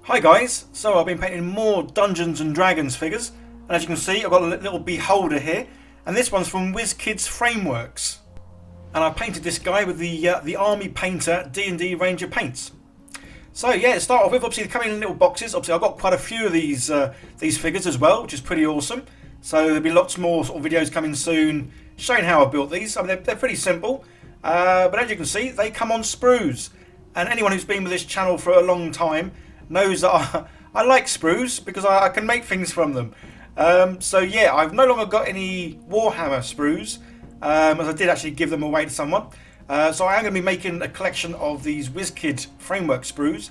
Hi guys, so I've been painting more Dungeons and Dragons figures, and as you can see I've got a little beholder here, and this one's from Wizkids Frameworks, and I painted this guy with the Army Painter D&D range of paints. So yeah, to start off with, obviously they come in little boxes. Obviously I've got quite a few of these figures as well, which is pretty awesome. So there'll be lots more sort of videos coming soon showing how I built these. I mean they're pretty simple, but as you can see they come on sprues, and anyone who's been with this channel for a long time knows that I like sprues because I can make things from them. So yeah, I've no longer got any Warhammer sprues, as I did actually give them away to someone. So I am going to be making a collection of these Wizkid framework sprues,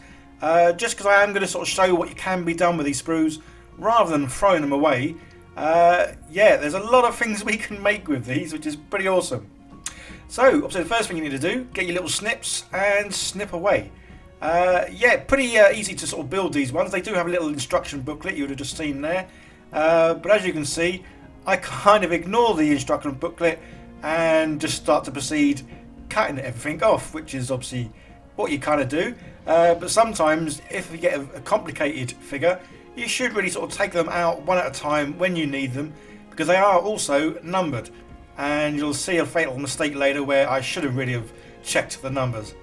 just because I am going to sort of show what you can be done with these sprues rather than throwing them away. Yeah, there's a lot of things we can make with these, which is pretty awesome. So obviously the first thing you need to do, get your little snips and snip away. Yeah, pretty easy to sort of build these ones. They do have a little instruction booklet you would have just seen there, but as you can see I kind of ignore the instruction booklet and just start to proceed cutting everything off, which is obviously what you kind of do, but sometimes if you get a complicated figure you should really sort of take them out one at a time when you need them, because they are also numbered, and you'll see a fatal mistake later where I should have really have checked the numbers.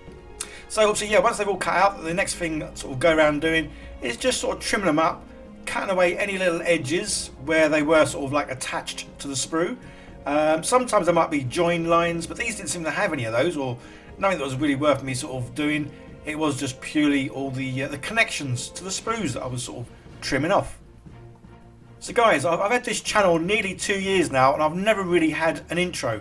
So obviously, yeah, once they've all cut out, the next thing sort of go around doing is just sort of trimming them up, cutting away any little edges where they were sort of like attached to the sprue. Sometimes there might be join lines, but these didn't seem to have any of those, or nothing that was really worth me sort of doing. It was just purely all the connections to the sprues that I was sort of trimming off. So guys, I've had this channel nearly 2 years now, and I've never really had an intro.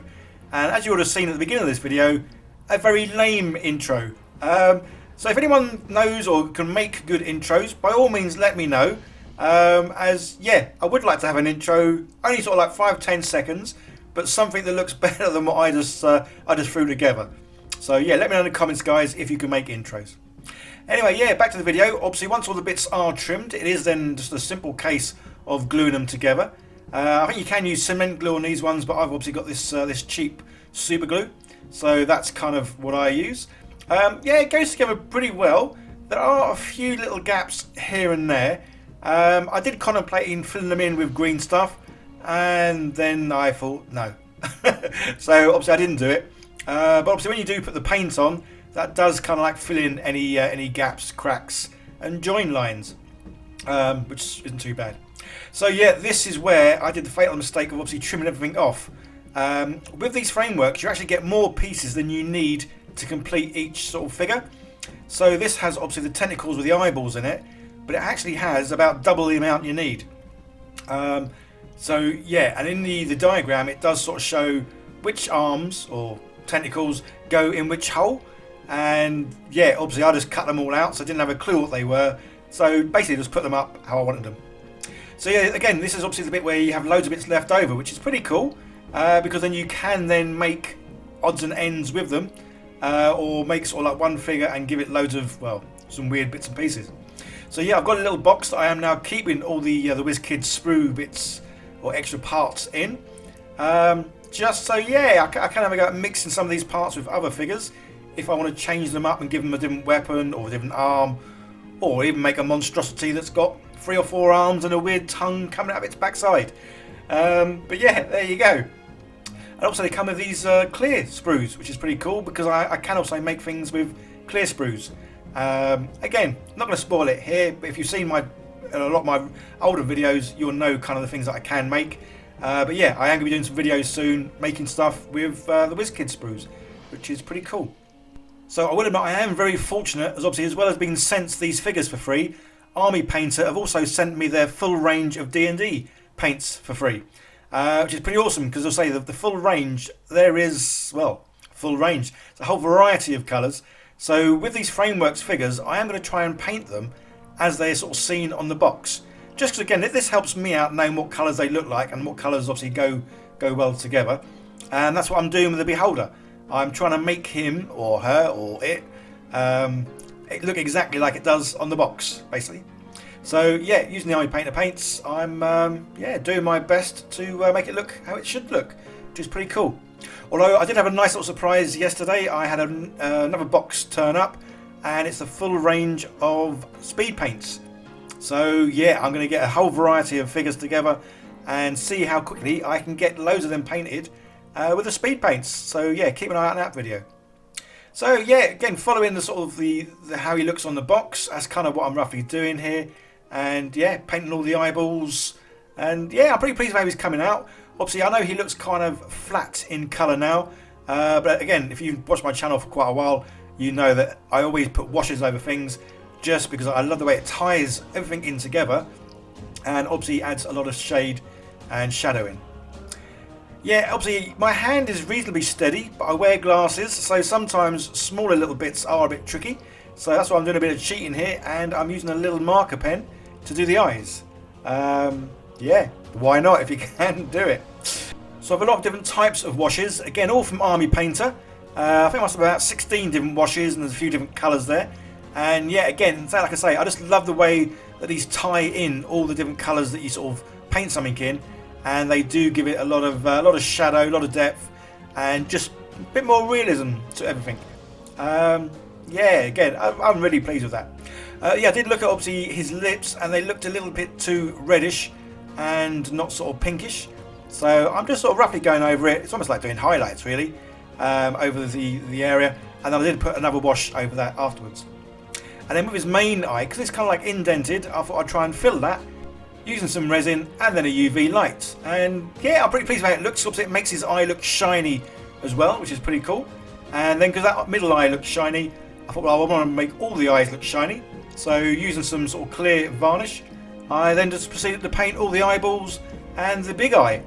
And as you would have seen at the beginning of this video, a very lame intro. So if anyone knows or can make good intros, by all means let me know, as yeah, I would like to have an intro, only sort of like 5-10 seconds, but something that looks better than what I just threw together. So yeah, let me know in the comments guys if you can make intros. Anyway, yeah, back to the video. Obviously once all the bits are trimmed, it is then just a simple case of gluing them together. I think you can use cement glue on these ones, but I've obviously got this cheap super glue, so that's kind of what I use. Yeah, it goes together pretty well. There are a few little gaps here and there. I did contemplate filling them in with green stuff, and then I thought no. So obviously I didn't do it. But obviously when you do put the paint on, that does kind of like fill in any gaps, cracks and join lines, which isn't too bad. So yeah, this is where I did the fatal mistake of obviously trimming everything off. With these frameworks you actually get more pieces than you need to complete each sort of figure. So this has obviously the tentacles with the eyeballs in it, but it actually has about double the amount you need. So yeah, and in the diagram it does sort of show which arms or tentacles go in which hole, and yeah, obviously I just cut them all out, so I didn't have a clue what they were, so basically just put them up how I wanted them. So yeah, again, this is obviously the bit where you have loads of bits left over, which is pretty cool, because then you can then make odds and ends with them, or make sort of like one figure and give it loads of, well, some weird bits and pieces. So yeah, I've got a little box that I am now keeping all the Wizkids sprue bits or extra parts in, just so yeah, I can have a go at mixing some of these parts with other figures if I want to change them up and give them a different weapon or a different arm, or even make a monstrosity that's got 3 or 4 arms and a weird tongue coming out of its backside. But yeah, there you go. And also they come with these clear sprues, which is pretty cool because I can also make things with clear sprues. Again, not going to spoil it here, but if you've seen a lot of my older videos, you'll know kind of the things that I can make. But yeah, I am going to be doing some videos soon, making stuff with the Wizkids sprues, which is pretty cool. So I will admit I am very fortunate, as obviously as well as being sent these figures for free, Army Painter have also sent me their full range of D&D paints for free. Which is pretty awesome, because I'll say the full range, there is, well, full range. It's a whole variety of colours. So with these Frameworks figures, I am going to try and paint them as they're sort of seen on the box. Just because, again, this helps me out knowing what colours they look like and what colours obviously go well together. And that's what I'm doing with the Beholder. I'm trying to make him, or her, or it look exactly like it does on the box, basically. So yeah, using the Army Painter paints, I'm yeah, doing my best to make it look how it should look, which is pretty cool. Although I did have a nice little surprise yesterday. I had another box turn up and it's a full range of speed paints. So yeah, I'm going to get a whole variety of figures together and see how quickly I can get loads of them painted with the speed paints. So yeah, keep an eye out on that video. So yeah, again, following the sort of the how he looks on the box, that's kind of what I'm roughly doing here. And yeah, painting all the eyeballs, and yeah, I'm pretty pleased with how he's coming out. Obviously, I know he looks kind of flat in colour now, but again, if you've watched my channel for quite a while, you know that I always put washes over things just because I love the way it ties everything in together, and obviously adds a lot of shade and shadow in. Yeah, obviously my hand is reasonably steady, but I wear glasses, so sometimes smaller little bits are a bit tricky. So that's why I'm doing a bit of cheating here, and I'm using a little marker pen to do the eyes. Yeah, why not if you can do it? So I have a lot of different types of washes, again all from Army Painter. I think I must have about 16 different washes, and there's a few different colours there. And yeah, again, like I say, I just love the way that these tie in all the different colours that you sort of paint something in, and they do give it a lot of shadow, a lot of depth, and just a bit more realism to everything. Yeah, again, I'm really pleased with that. Yeah, I did look at obviously his lips, and they looked a little bit too reddish and not sort of pinkish. So I'm just sort of roughly going over it. It's almost like doing highlights really, over the area. And then I did put another wash over that afterwards. And then with his main eye, because it's kind of like indented, I thought I'd try and fill that using some resin and then a UV light. And yeah, I'm pretty pleased with how it looks. Obviously it makes his eye look shiny as well, which is pretty cool. And then because that middle eye looks shiny, I thought, well, I want to make all the eyes look shiny. So using some sort of clear varnish, I then just proceeded to paint all the eyeballs and the big eye.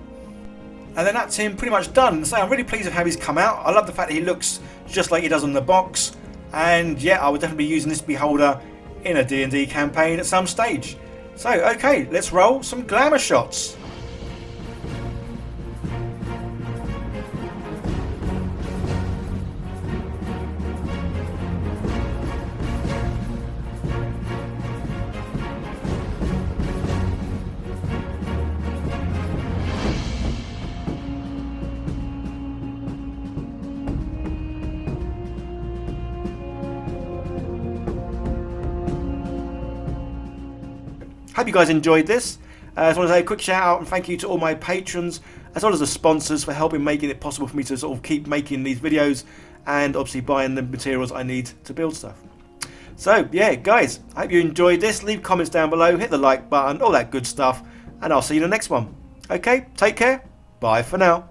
And then that's him pretty much done. So I'm really pleased with how he's come out. I love the fact that he looks just like he does on the box. And yeah, I would definitely be using this beholder in a D&D campaign at some stage. So okay, let's roll some glamour shots. Hope you guys enjoyed this. I just want to say a quick shout out and thank you to all my patrons, as well as the sponsors, for helping making it possible for me to sort of keep making these videos and obviously buying the materials I need to build stuff. So yeah guys, I hope you enjoyed this. Leave comments down below, hit the like button, all that good stuff, and I'll see you in the next one. Okay, take care, bye for now.